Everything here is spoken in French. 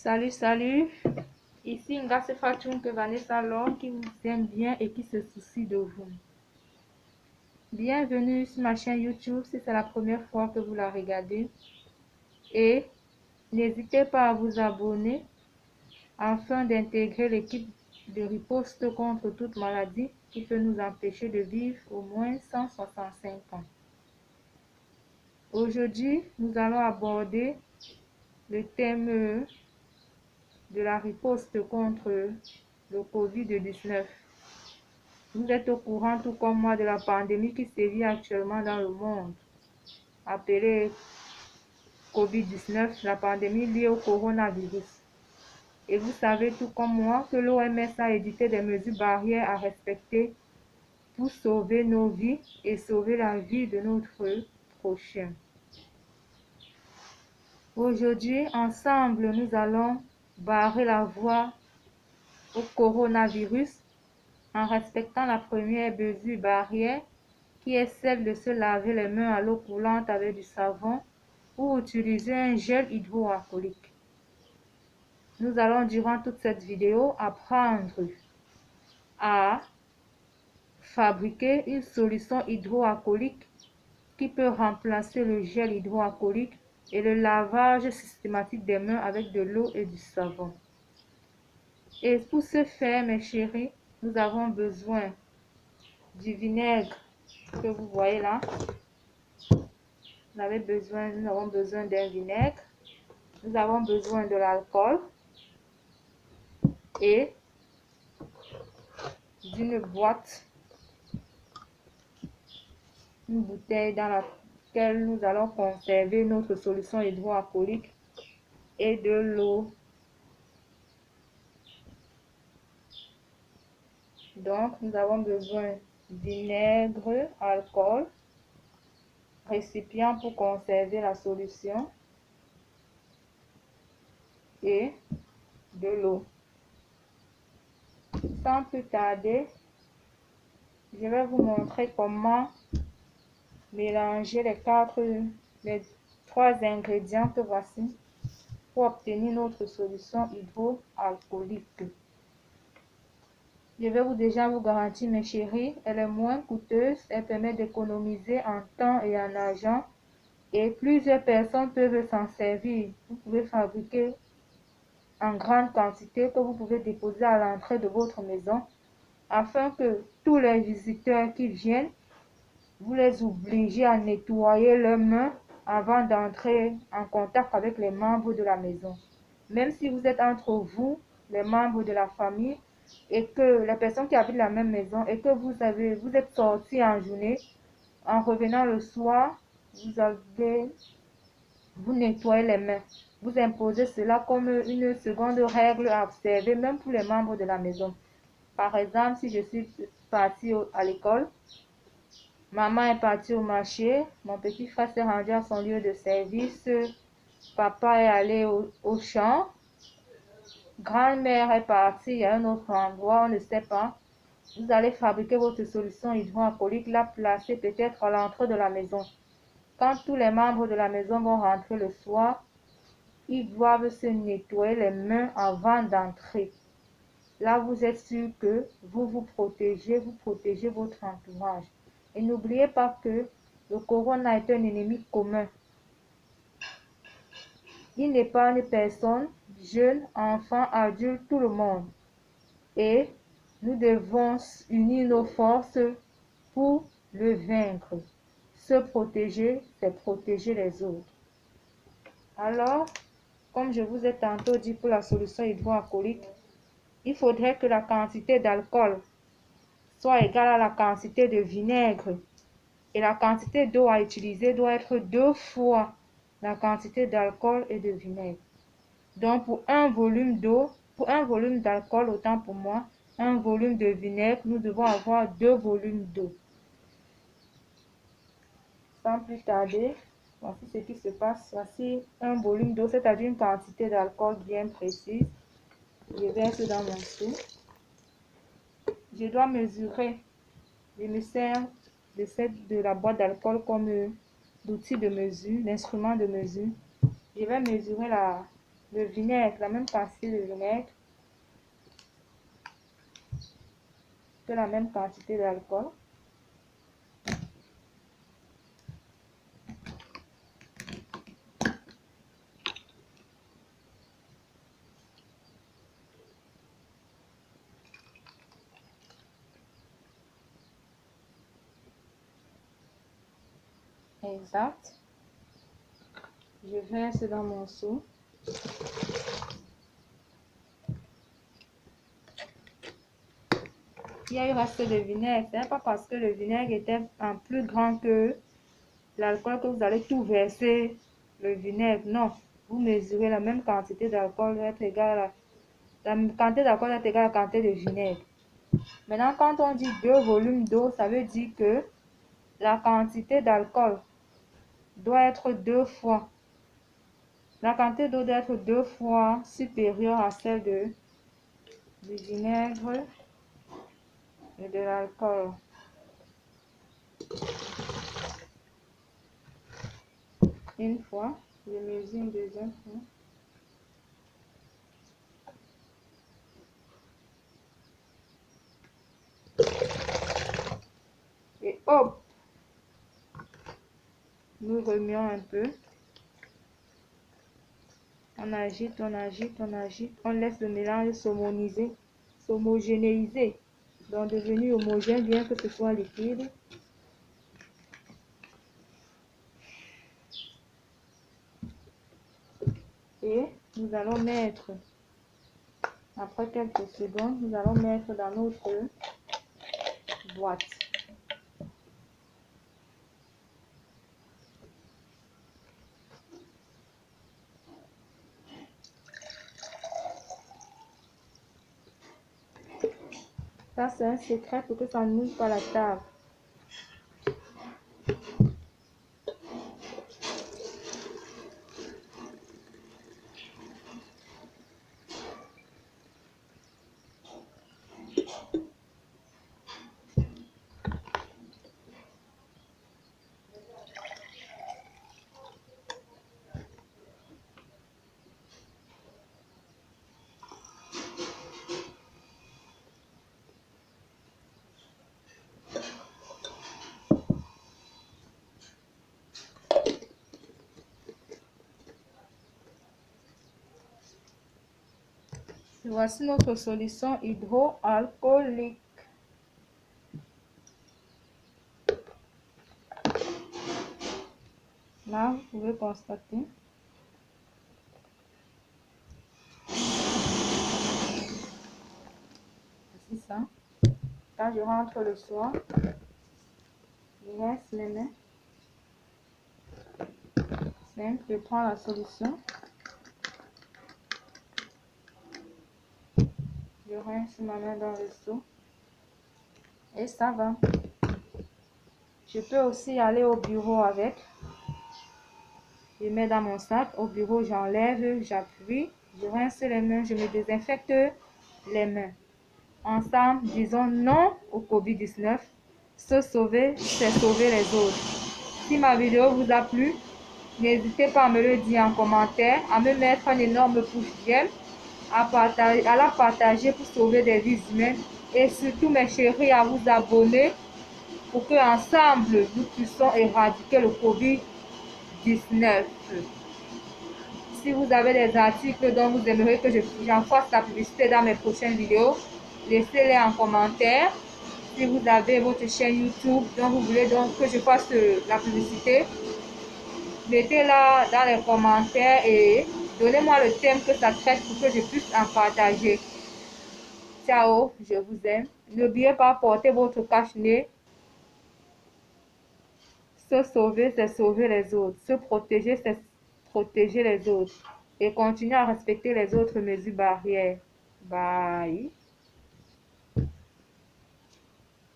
Salut, ici Ngasse Fachounke Vanessa Laure qui vous aime bien et qui se soucie de vous. Bienvenue sur ma chaîne YouTube si c'est la première fois que vous la regardez et n'hésitez pas à vous abonner afin d'intégrer l'équipe de riposte contre toute maladie qui peut nous empêcher de vivre au moins 165 ans. Aujourd'hui, nous allons aborder le thème de la riposte contre le Covid-19. Vous êtes au courant, tout comme moi, de la pandémie qui sévit actuellement dans le monde, appelée Covid-19, la pandémie liée au coronavirus. Et vous savez, tout comme moi, que l'OMS a édité des mesures barrières à respecter pour sauver nos vies et sauver la vie de notre prochain. Aujourd'hui, ensemble, nous allons barrer la voie au coronavirus en respectant la première mesure barrière qui est celle de se laver les mains à l'eau coulante avec du savon ou utiliser un gel hydroalcoolique. Nous allons durant toute cette vidéo apprendre à fabriquer une solution hydroalcoolique qui peut remplacer le gel hydroalcoolique et le lavage systématique des mains avec de l'eau et du savon. Et pour ce faire, mes chéris, nous avons besoin du vinaigre que vous voyez là. Nous avons besoin d'un vinaigre. Nous avons besoin de l'alcool et d'une boîte, une bouteille dans laquelle nous allons conserver notre solution hydroalcoolique et de l'eau. Donc, nous avons besoin de vinaigre, alcool, récipient pour conserver la solution et de l'eau. Sans plus tarder, je vais vous montrer comment mélanger les trois ingrédients que voici pour obtenir notre solution hydroalcoolique. Je vais déjà vous garantir, mes chéris, elle est moins coûteuse, elle permet d'économiser en temps et en argent et plusieurs personnes peuvent s'en servir. Vous pouvez fabriquer en grande quantité que vous pouvez déposer à l'entrée de votre maison afin que tous les visiteurs qui viennent, vous les obligez à nettoyer leurs mains avant d'entrer en contact avec les membres de la maison. Même si vous êtes entre vous, les membres de la famille, et que les personnes qui habitent la même maison, et que vous êtes sortis en journée, en revenant le soir, vous nettoyez les mains. Vous imposez cela comme une seconde règle à observer, même pour les membres de la maison. Par exemple, si je suis partie à l'école, maman est partie au marché, mon petit frère s'est rendu à son lieu de service, papa est allé au champ, grand-mère est partie à un autre endroit, on ne sait pas. Vous allez fabriquer votre solution hydroalcoolique, la placer peut-être à l'entrée de la maison. Quand tous les membres de la maison vont rentrer le soir, ils doivent se nettoyer les mains avant d'entrer. Là, vous êtes sûr que vous protégez votre entourage. Et n'oubliez pas que le corona est un ennemi commun. Il n'épargne personne, jeunes, enfants, adultes, tout le monde. Et nous devons unir nos forces pour le vaincre. Se protéger, c'est protéger les autres. Alors, comme je vous ai tantôt dit pour la solution hydroalcoolique, il faudrait que la quantité d'alcool soit égale à la quantité de vinaigre. Et la quantité d'eau à utiliser doit être 2 fois la quantité d'alcool et de vinaigre. Donc pour un volume d'alcool, autant pour moi, un volume de vinaigre, nous devons avoir 2 volumes d'eau. Sans plus tarder, voici ce qui se passe. Voici un volume d'eau, c'est-à-dire une quantité d'alcool bien précise. Je verse dans mon seau. Je dois mesurer. Je me sers de la boîte d'alcool comme d'outil de mesure, d'instrument de mesure. Je vais mesurer Le vinaigre, la même quantité de vinaigre que la même quantité d'alcool. Exact. Je verse dans mon seau. Il y a eu reste de vinaigre. Ce n'est pas parce que le vinaigre était en plus grand que l'alcool que vous allez tout verser le vinaigre. Non. Vous mesurez la même quantité d'alcool doit être égale à la quantité d'alcool est égale à la quantité de vinaigre. Maintenant, quand on dit 2 volumes d'eau, ça veut dire que la quantité d'alcool doit être 2 fois. La quantité d'eau doit être 2 fois supérieure à celle du vinaigre et de l'alcool. Une fois, je mesure une deuxième fois. Et hop, nous remuons un peu. On agite, on agite, on agite. On laisse le mélange s'homogénéiser. Donc devenir homogène bien que ce soit liquide. Et nous allons mettre, après quelques secondes, nous allons mettre dans notre boîte. Ça, c'est un secret pour que ça ne mouille pas la table. Voici notre solution hydroalcoolique. Là, vous pouvez constater. C'est ça. Quand je rentre le soir, je rince mes mains. Simple, je prends la solution. Je rince ma main dans le seau. Et ça va. Je peux aussi aller au bureau avec. Je mets dans mon sac. Au bureau, j'enlève, j'appuie. Je rince les mains, je me désinfecte les mains. Ensemble, disons non au COVID-19. Se sauver, c'est sauver les autres. Si ma vidéo vous a plu, n'hésitez pas à me le dire en commentaire, à me mettre un énorme pouce bleu, à la partager pour sauver des vies humaines et surtout mes chéris à vous abonner pour que ensemble nous puissions éradiquer le COVID-19. Si vous avez des articles dont vous aimeriez que j'en fasse la publicité dans mes prochaines vidéos, laissez-les en commentaire. Si vous avez votre chaîne YouTube dont vous voulez donc que je fasse la publicité, mettez-la dans les commentaires et donnez-moi le thème que ça traite pour que je puisse en partager. Ciao, je vous aime. N'oubliez pas de porter votre cache-nez. Se sauver, c'est sauver les autres. Se protéger, c'est protéger les autres. Et continuer à respecter les autres mesures barrières. Bye.